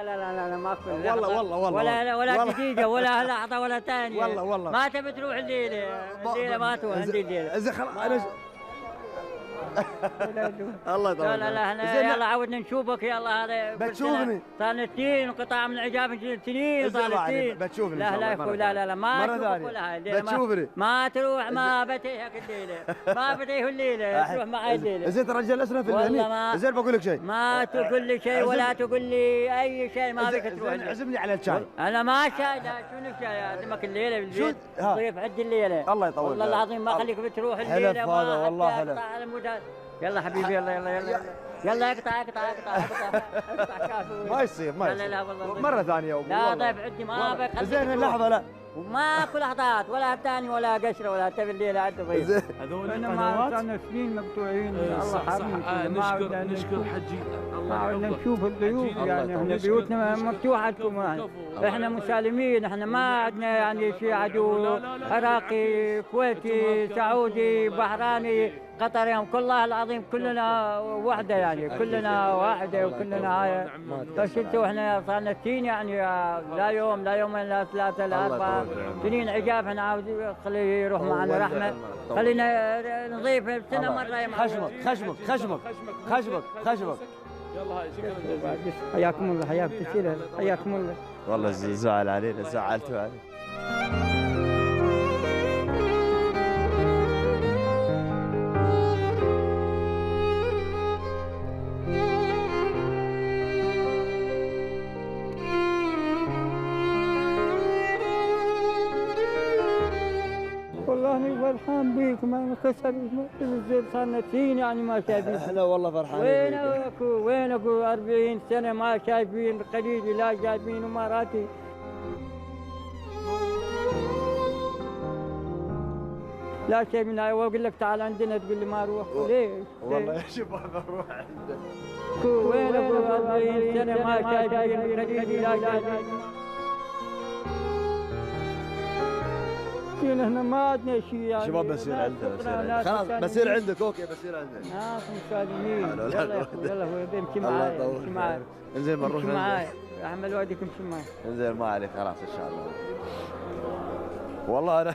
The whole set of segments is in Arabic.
لا ماكو والله دقيقة ولا لحظة ولا ثانية. والله ما تبي تروح الليلة ما تروح عندي الليلة. زين خلاص انا الله يطول. لا احنا يلا عودنا نشوفك يلا. هذا بتشوفني صار سنين انقطاع من العجاب سنين صار سنين. بتشوفني لا يا لا ما مرة ثانية ولا هاي بتشوفني. ما تروح ما بتيهك الليلة ما بتيه الليلة تروح معي الليلة. زين ترى جلسنا في الليل. زين بقول لك شيء. ما تقول لي شيء ولا تقول لي اي شيء ما بك تروح. عزمني على الشاي. انا ما شاي. لا شنو شاي اعزمك الليلة بالبيت ضيف عد الليلة. الله يطول. والله العظيم ما اخليك بتروح الليلة. حلف هذا والله حلف. يلا حبيبي يلا اقطع ما يصير لا والله مرة ثانية لا ضيف عندي ما بك. زين اللحظة لا ماكو لحظات ولا ثاني ولا قشره ولا تبي الليله عند ضيف. هذول انا ما صرنا سنين مقطوعين. الله يحرمك. نشكر حجي. ما عدنا نشوف الضيوف يعني احنا بيوتنا مفتوحه لكم يعني. احنا مسالمين احنا ما عندنا يعني شيء عدو عراقي كويتي سعودي بحراني قطري. والله العظيم كلنا وحده يعني كلنا واحده وكلنا هاي. بس انتوا احنا صارنا سنين يعني لا يوم لا يومين لا ثلاثه لا اربعه سنين عجاب. احنا عاوزين خليه يروح معنا رحمه. خلينا نضيف سنه مره. خشمك يلا هاي شكرا جزيلا. حياكم الله حياكم الله. والله زعل علينا زعلتوا علي. والله أنا فرحان بيكم. أنا خسر الزول صار سنين يعني ما شايفين. احنا والله فرحانين. وينكم 40 سنة ما شايفين خليجي لا شايفين إماراتي. لا شيء من هاي. واقول لك تعال عندنا تقول لي ما اروح. ليش؟ والله شوف انا اروح عندك. وينكم 40 سنة ما شايفين خليجي لا شايفين. احنا ما عندنا شيء يعني. شباب بصير عندنا خلاص بصير عندك اوكي بصير عندك. ناس مسالمين. يلا امشي معي. انزين بنروح معي احمل واديك امشي معي. انزين ما عليك خلاص ان شاء الله. والله انا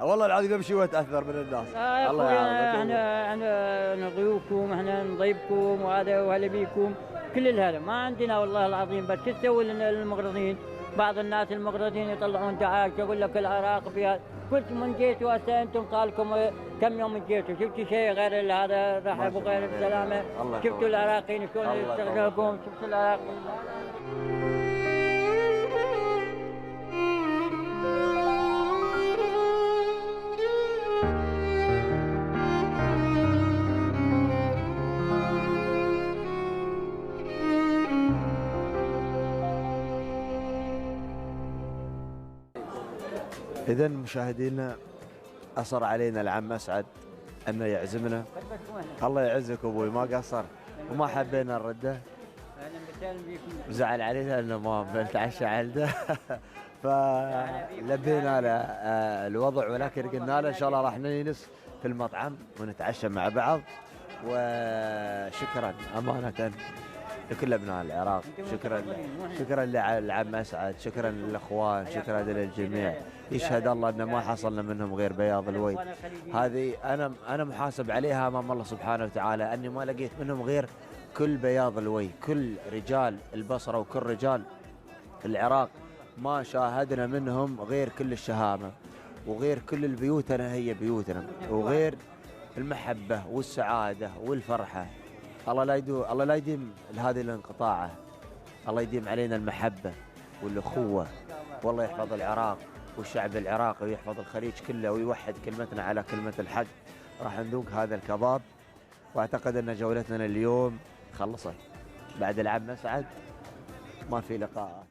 والله العظيم امشي واتاثر من الناس. الله يعافيك. احنا ضيوفكم احنا نضيفكم وهذا وهلا بيكم كل الهلا ما عندنا والله العظيم. بس شو تسوي لنا المغرضين؟ بعض الناس المغرضين يطلعون دعاية يقول لك العراق فيها. قلت من جيتوا هسه انتم صار لكم كم يوم جيتوا شفتوا شيء غير هذا رحب وغير بسلامه؟ شفتوا العراقيين شلون يستقبلوكم؟ شفتوا العراقيين. إذا مشاهدينا أصر علينا العم أسعد أنه يعزمنا. الله يعزك أبوي ما قصر وما حبينا نرده. زعل علينا أنه ما بنتعشى عنده فلبينا له الوضع ولكن قلنا له إن شاء الله راح نجلس في المطعم ونتعشى مع بعض. وشكرا أمانة لكل ابناء العراق. شكرا للعم اسعد. شكرا للاخوان. شكرا للجميع. يشهد الله ان ما حصلنا منهم غير بياض الوجه. هذه انا محاسب عليها امام الله سبحانه وتعالى اني ما لقيت منهم غير كل بياض الوجه. كل رجال البصره وكل رجال العراق ما شاهدنا منهم غير كل الشهامه وغير كل البيوتنا هي بيوتنا وغير المحبه والسعاده والفرحه. الله لا يديم هذه الانقطاعه. الله يديم علينا المحبه والاخوه. والله يحفظ العراق والشعب العراقي ويحفظ الخليج كله ويوحد كلمتنا على كلمه الحق. راح نذوق هذا الكباب واعتقد ان جولتنا اليوم خلصت. بعد العم اسعد ما في لقاء.